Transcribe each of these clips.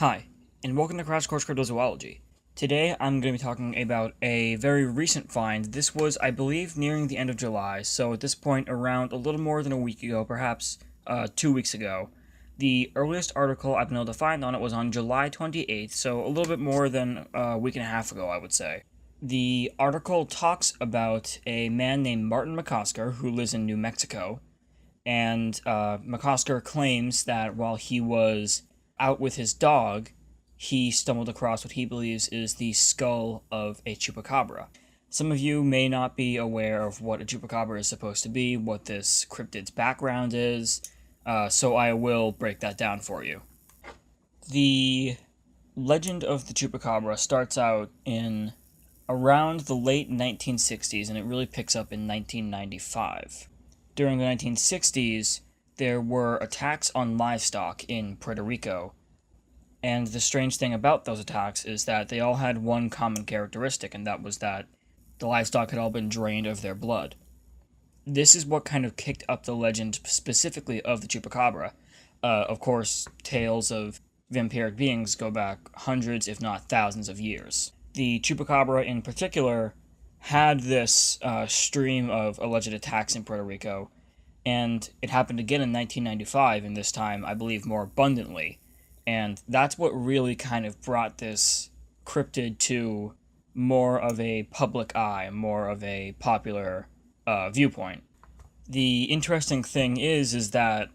Hi, and welcome to Crash Course Cryptozoology. Today I'm going to be talking about a very recent find. This was, I believe, nearing the end of July, so at this point around a little more than a week ago, perhaps 2 weeks ago. The earliest article I've been able to find on it was on July 28th, so a little bit more than a week and a half ago, I would say. The article talks about a man named Martin McCosker who lives in New Mexico, and McCosker claims that while he was out with his dog, he stumbled across what he believes is the skull of a chupacabra. Some of you may not be aware of what a chupacabra is supposed to be, what this cryptid's background is, so I will break that down for you. The legend of the chupacabra starts out in around the late 1960s, and it really picks up in 1995. During the 1960s, there were attacks on livestock in Puerto Rico, and the strange thing about those attacks is that they all had one common characteristic, and that was that the livestock had all been drained of their blood. This is what kind of kicked up the legend specifically of the chupacabra. Of course, tales of vampiric beings go back hundreds, if not thousands of years. The chupacabra in particular had this stream of alleged attacks in Puerto Rico, and it happened again in 1995, and this time, I believe, more abundantly. And that's what really kind of brought this cryptid to more of a public eye, more of a popular viewpoint. The interesting thing is that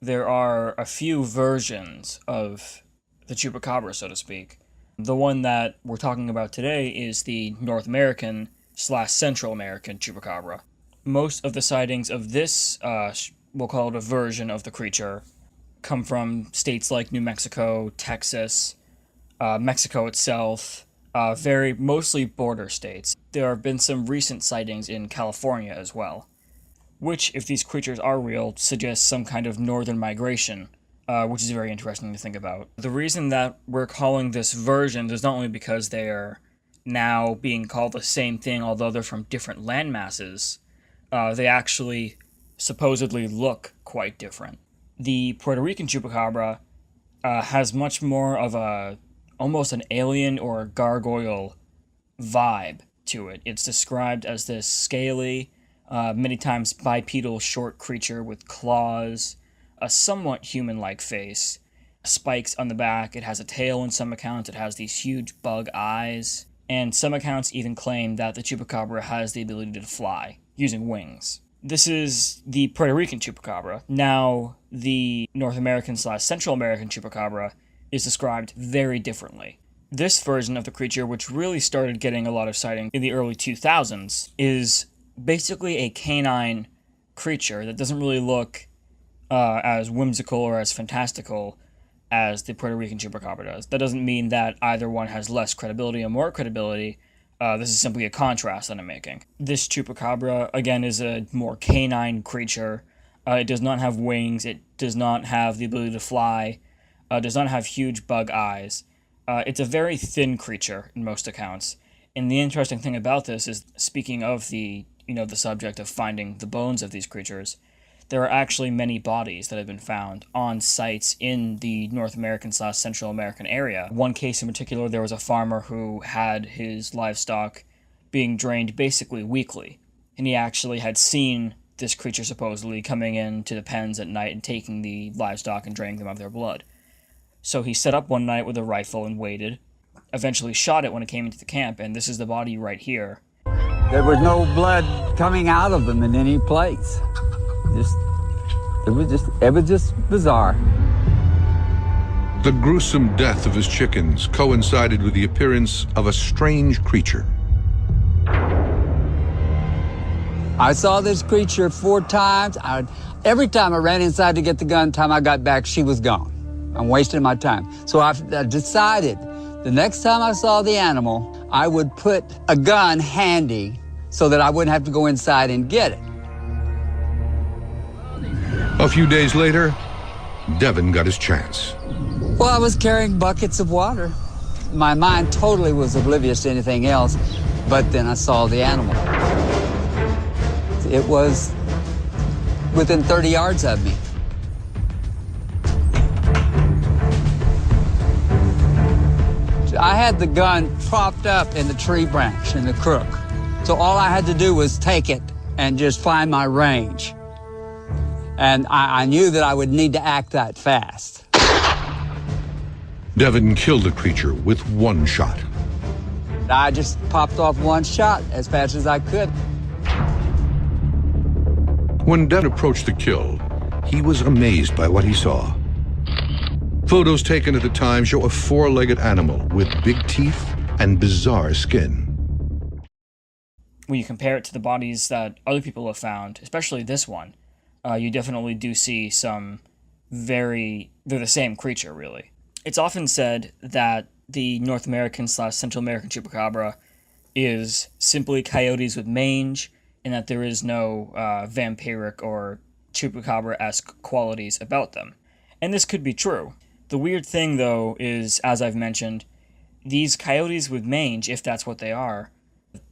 there are a few versions of the chupacabra, so to speak. The one that we're talking about today is the North American / Central American chupacabra. Most of the sightings of this, we'll call it a version of the creature, come from states like New Mexico, Texas, Mexico itself, mostly border states. There have been some recent sightings in California as well, which, if these creatures are real, suggests some kind of northern migration, which is very interesting to think about. The reason that we're calling this versions is not only because they are now being called the same thing, although they're from different land masses. They actually supposedly look quite different. The Puerto Rican chupacabra has much more of almost an alien or gargoyle vibe to it. It's described as this scaly, many times bipedal short creature with claws, a somewhat human-like face, spikes on the back. It has a tail in some accounts. It has these huge bug eyes, and some accounts even claim that the chupacabra has the ability to fly using wings. This is the Puerto Rican chupacabra. Now, the North American / Central American chupacabra is described very differently. This version of the creature, which really started getting a lot of sightings in the early 2000s, is basically a canine creature that doesn't really look as whimsical or as fantastical as the Puerto Rican chupacabra does. That doesn't mean that either one has less credibility or more credibility. This is simply a contrast that I'm making. This chupacabra, again, is a more canine creature. It does not have wings. It does not have the ability to fly. Does not have huge bug eyes. It's a very thin creature in most accounts. And the interesting thing about this is, speaking of the subject of finding the bones of these creatures, there are actually many bodies that have been found on sites in the North American / Central American area. One case in particular, there was a farmer who had his livestock being drained basically weekly, and he actually had seen this creature supposedly coming into the pens at night and taking the livestock and draining them of their blood. So he set up one night with a rifle and waited, eventually shot it when it came into the camp, and this is the body right here. There was no blood coming out of them in any place. It was just bizarre. The gruesome death of his chickens coincided with the appearance of a strange creature. I saw this creature 4 times. Every time I ran inside to get the gun, time I got back, she was gone. I'm wasting my time. So I decided the next time I saw the animal, I would put a gun handy so that I wouldn't have to go inside and get it. A few days later, Devin got his chance. Well, I was carrying buckets of water. My mind totally was oblivious to anything else, but then I saw the animal. It was within 30 yards of me. I had the gun propped up in the tree branch in the crook. So all I had to do was take it and just find my range. And I knew that I would need to act that fast. Devin killed the creature with one shot. I just popped off one shot as fast as I could. When Devin approached the kill, he was amazed by what he saw. Photos taken at the time show a four-legged animal with big teeth and bizarre skin. When you compare it to the bodies that other people have found, especially this one, you definitely do see they're the same creature, really. It's often said that the North American / Central American Chupacabra is simply coyotes with mange, and that there is no vampiric or Chupacabra-esque qualities about them. And this could be true. The weird thing, though, is, as I've mentioned, these coyotes with mange, if that's what they are,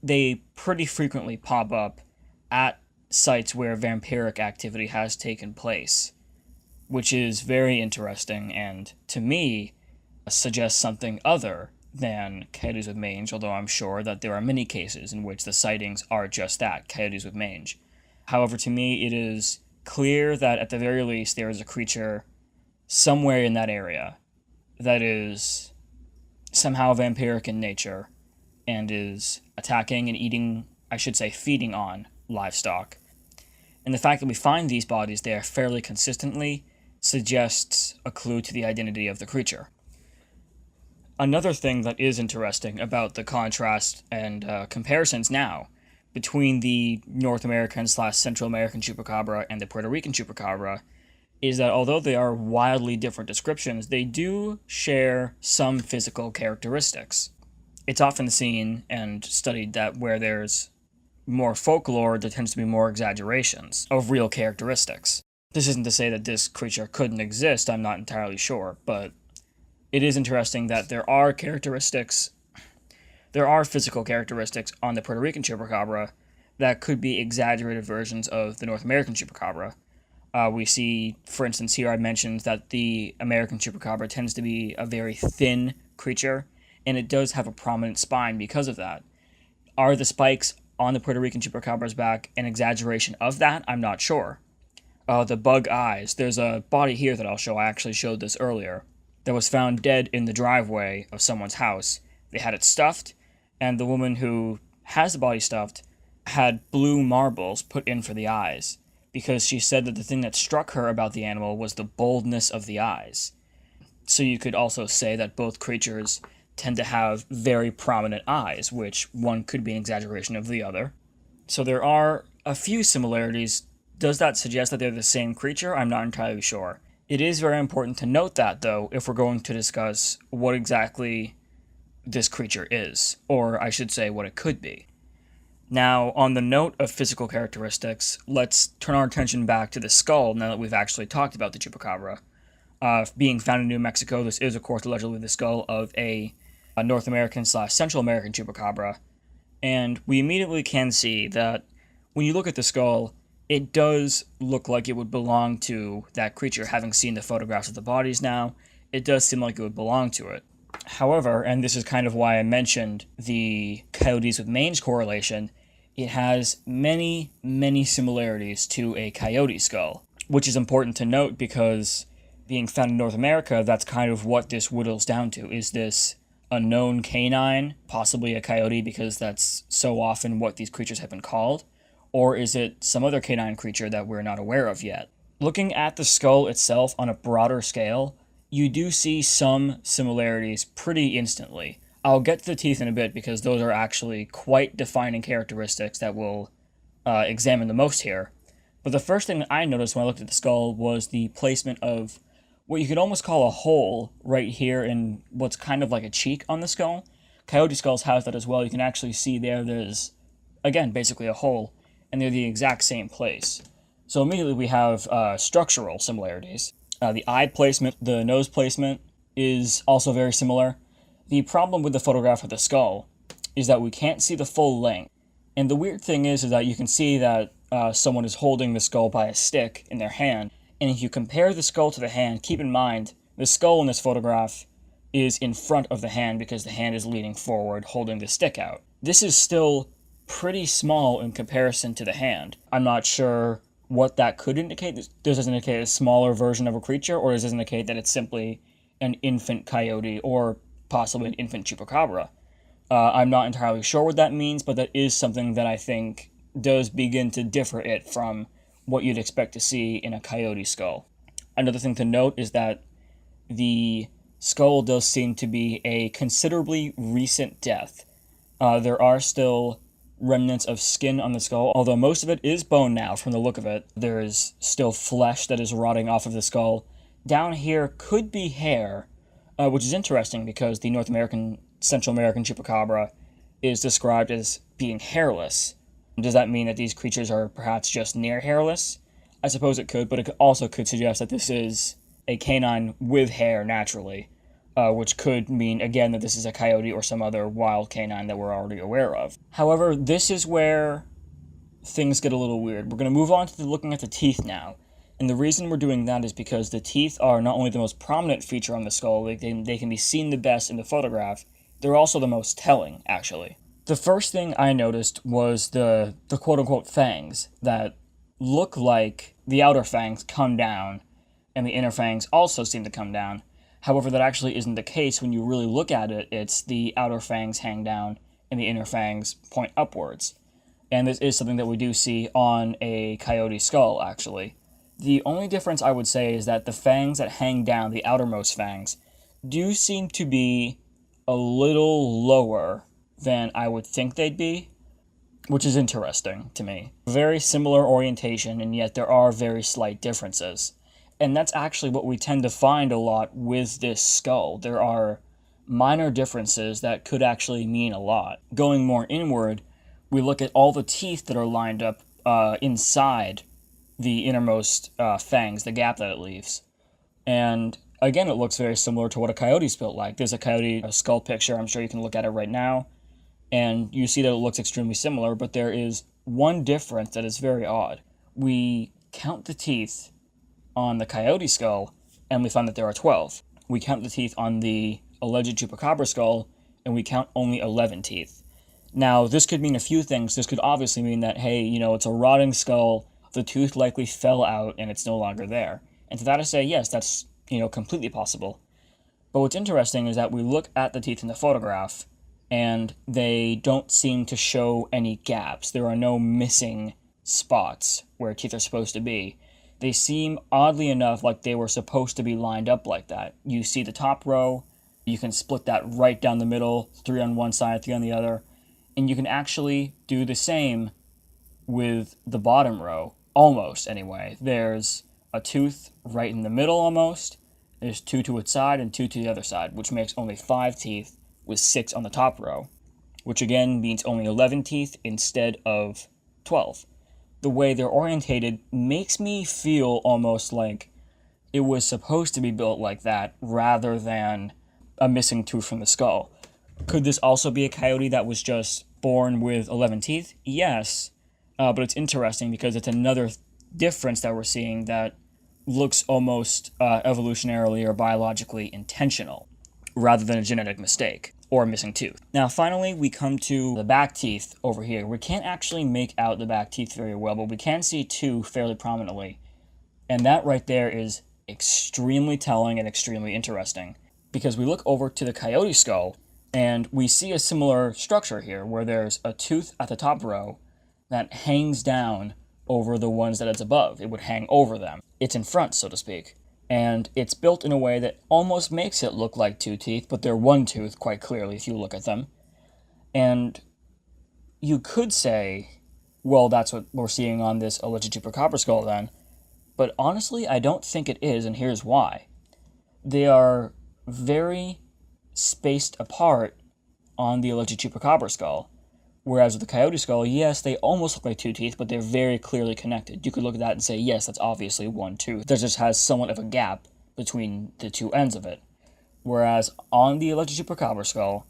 they pretty frequently pop up at sites where vampiric activity has taken place, which is very interesting and, to me, suggests something other than coyotes with mange, although I'm sure that there are many cases in which the sightings are just that, coyotes with mange. However, to me, it is clear that at the very least there is a creature somewhere in that area that is somehow vampiric in nature and is attacking and eating, I should say feeding on, livestock. And the fact that we find these bodies there fairly consistently suggests a clue to the identity of the creature. Another thing that is interesting about the contrast and comparisons now between the North American / Central American Chupacabra and the Puerto Rican Chupacabra is that although they are wildly different descriptions, they do share some physical characteristics. It's often seen and studied that where there's more folklore, there tends to be more exaggerations of real characteristics. This isn't to say that this creature couldn't exist, I'm not entirely sure, but it is interesting that there are physical characteristics on the Puerto Rican Chupacabra that could be exaggerated versions of the North American Chupacabra. We see, for instance, here I mentioned that the American Chupacabra tends to be a very thin creature, and it does have a prominent spine because of that. Are the spikes on the Puerto Rican Chupacabra's back an exaggeration of that? I'm not sure. The bug eyes. There's a body here that I'll show. I actually showed this earlier. That was found dead in the driveway of someone's house. They had it stuffed, and the woman who has the body stuffed had blue marbles put in for the eyes, because she said that the thing that struck her about the animal was the boldness of the eyes. So you could also say that both creatures tend to have very prominent eyes, which one could be an exaggeration of the other. So there are a few similarities. Does that suggest that they're the same creature? I'm not entirely sure. It is very important to note that, though, if we're going to discuss what exactly this creature is, or I should say what it could be. Now, on the note of physical characteristics, let's turn our attention back to the skull now that we've actually talked about the Chupacabra. Being found in New Mexico, this is, of course, allegedly the skull of a North American / Central American Chupacabra, and we immediately can see that when you look at the skull, it does look like it would belong to that creature. Having seen the photographs of the bodies now, it does seem like it would belong to it. However, and this is kind of why I mentioned the coyotes with mange correlation, it has many, many similarities to a coyote skull, which is important to note because being found in North America, that's kind of what this whittles down to. Is this a known canine, possibly a coyote because that's so often what these creatures have been called? Or is it some other canine creature that we're not aware of yet? Looking at the skull itself on a broader scale, you do see some similarities pretty instantly. I'll get to the teeth in a bit because those are actually quite defining characteristics that we'll examine the most here. But the first thing that I noticed when I looked at the skull was the placement of what you could almost call a hole right here in what's kind of like a cheek on the skull. Coyote skulls have that as well. You can actually see there's, again, basically a hole, and they're the exact same place. So immediately we have structural similarities. The eye placement, the nose placement is also very similar. The problem with the photograph of the skull is that we can't see the full length. And the weird thing is that you can see that someone is holding the skull by a stick in their hand. And if you compare the skull to the hand, keep in mind, the skull in this photograph is in front of the hand because the hand is leaning forward, holding the stick out. This is still pretty small in comparison to the hand. I'm not sure what that could indicate. Does this indicate a smaller version of a creature, or does this indicate that it's simply an infant coyote or possibly an infant chupacabra? I'm not entirely sure what that means, but that is something that I think does begin to differ it from what you'd expect to see in a coyote skull. Another thing to note is that the skull does seem to be a considerably recent death. There are still remnants of skin on the skull, although most of it is bone now from the look of it. There is still flesh that is rotting off of the skull. Down here could be hair, which is interesting because the North American, Central American Chupacabra is described as being hairless. Does that mean that these creatures are perhaps just near hairless? I suppose it could, but it also could suggest that this is a canine with hair naturally, which could mean, again, that this is a coyote or some other wild canine that we're already aware of. However, this is where things get a little weird. We're going to move on to looking at the teeth now. And the reason we're doing that is because the teeth are not only the most prominent feature on the skull, they can be seen the best in the photograph, they're also the most telling, actually. The first thing I noticed was the quote-unquote fangs that look like the outer fangs come down, and the inner fangs also seem to come down. However, that actually isn't the case when you really look at it. It's the outer fangs hang down, and the inner fangs point upwards. And this is something that we do see on a coyote skull, actually. The only difference I would say is that the fangs that hang down, the outermost fangs, do seem to be a little lower than I would think they'd be, which is interesting to me. Very similar orientation, and yet there are very slight differences. And that's actually what we tend to find a lot with this skull. There are minor differences that could actually mean a lot. Going more inward, we look at all the teeth that are lined up inside the innermost fangs, the gap that it leaves. And again, it looks very similar to what a coyote's built like. There's a coyote skull picture, I'm sure you can look at it right now, and you see that it looks extremely similar, but there is one difference that is very odd. We count the teeth on the coyote skull, and we find that there are 12. We count the teeth on the alleged chupacabra skull, and we count only 11 teeth. Now, this could mean a few things. This could obviously mean that, hey, it's a rotting skull, the tooth likely fell out, and it's no longer there. And to that I say, yes, that's, completely possible. But what's interesting is that we look at the teeth in the photograph, and they don't seem to show any gaps. There are no missing spots where teeth are supposed to be. They seem, oddly enough, like they were supposed to be lined up like that. You see the top row, you can split that right down the middle, 3 on one side, 3 on the other, and you can actually do the same with the bottom row, almost anyway. There's a tooth right in the middle almost, there's 2 to its side and 2 to the other side, which makes only 5 teeth with 6 on the top row, which again means only 11 teeth instead of 12. The way they're orientated makes me feel almost like it was supposed to be built like that rather than a missing tooth from the skull. Could this also be a coyote that was just born with 11 teeth? Yes, but it's interesting because it's another difference that we're seeing that looks almost evolutionarily or biologically intentional rather than a genetic mistake or a missing tooth. Now, finally, we come to the back teeth over here. We can't actually make out the back teeth very well, but we can see 2 fairly prominently. And that right there is extremely telling and extremely interesting, because we look over to the coyote skull, and we see a similar structure here, where there's a tooth at the top row that hangs down over the ones that it's above. It would hang over them. It's in front, so to speak. And it's built in a way that almost makes it look like 2 teeth, but they're 1 tooth, quite clearly, if you look at them. And you could say, well, that's what we're seeing on this alleged chupacabra skull then. But honestly, I don't think it is, and here's why. They are very spaced apart on the alleged chupacabra skull. Whereas with the coyote skull, yes, they almost look like 2 teeth, but they're very clearly connected. You could look at that and say, yes, that's obviously 1 tooth. There just has somewhat of a gap between the 2 ends of it. Whereas on the alleged chupacabra skull,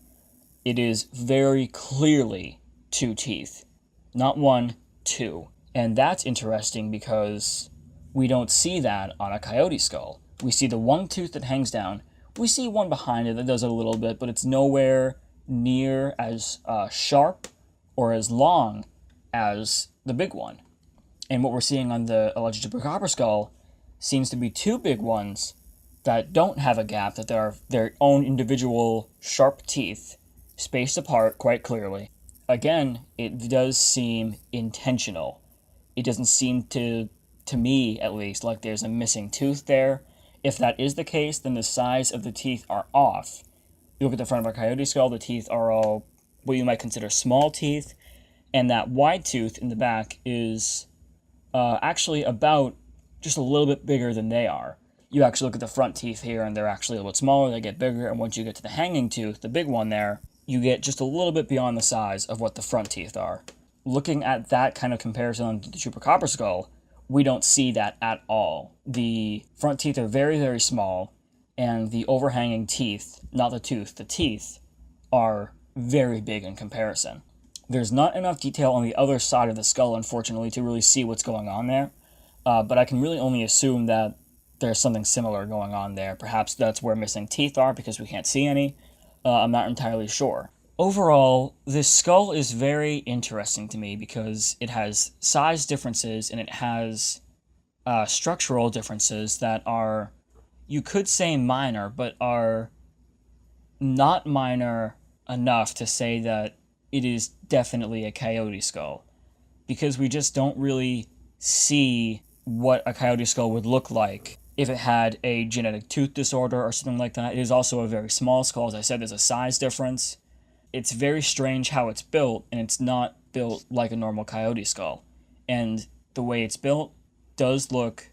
it is very clearly 2 teeth. Not 1, 2. And that's interesting because we don't see that on a coyote skull. We see the 1 tooth that hangs down. We see one behind it that does it a little bit, but it's nowhere near as sharp or as long as the big one. And what we're seeing on the alleged Chupacabra skull seems to be two big ones that don't have a gap, that they are their own individual sharp teeth, spaced apart quite clearly. Again, it does seem intentional. It doesn't seem to me at least, like there's a missing tooth there. If that is the case, then the size of the teeth are off. You look at the front of a coyote skull, the teeth are all what you might consider small teeth, and that wide tooth in the back is actually about just a little bit bigger than they are. You actually look at the front teeth here, and they're actually a little bit smaller, they get bigger, and once you get to the hanging tooth, the big one there, you get just a little bit beyond the size of what the front teeth are. Looking at that kind of comparison on the Chupacabra skull, we don't see that at all. The front teeth are very, very small, and the overhanging teeth, not the tooth, the teeth, are very big in comparison. There's not enough detail on the other side of the skull, unfortunately, to really see what's going on there, but I can really only assume that there's something similar going on there. Perhaps that's where missing teeth are because we can't see any. I'm not entirely sure. Overall, this skull is very interesting to me because it has size differences and it has structural differences that are, you could say minor, but are not minor enough to say that it is definitely a coyote skull, because we just don't really see what a coyote skull would look like if it had a genetic tooth disorder or something like that. It is also a very small skull. As I said, there's a size difference. It's very strange how it's built, and it's not built like a normal coyote skull. And the way it's built does look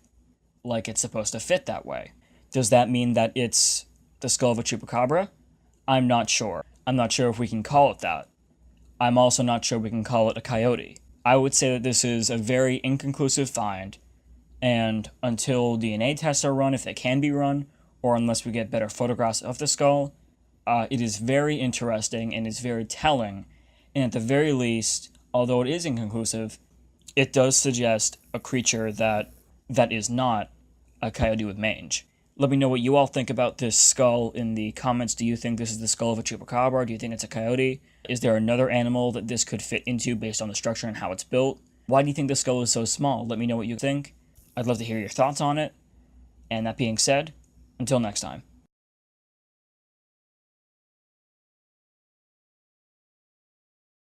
like it's supposed to fit that way. Does that mean that it's the skull of a chupacabra? I'm not sure. I'm not sure if we can call it that. I'm also not sure we can call it a coyote. I would say that this is a very inconclusive find, and until DNA tests are run, if they can be run, or unless we get better photographs of the skull, it is very interesting and is very telling, and at the very least, although it is inconclusive, it does suggest a creature that is not a coyote with mange. Let me know what you all think about this skull in the comments. Do you think this is the skull of a chupacabra? Do you think it's a coyote? Is there another animal that this could fit into based on the structure and how it's built? Why do you think the skull is so small? Let me know what you think. I'd love to hear your thoughts on it. And that being said, until next time.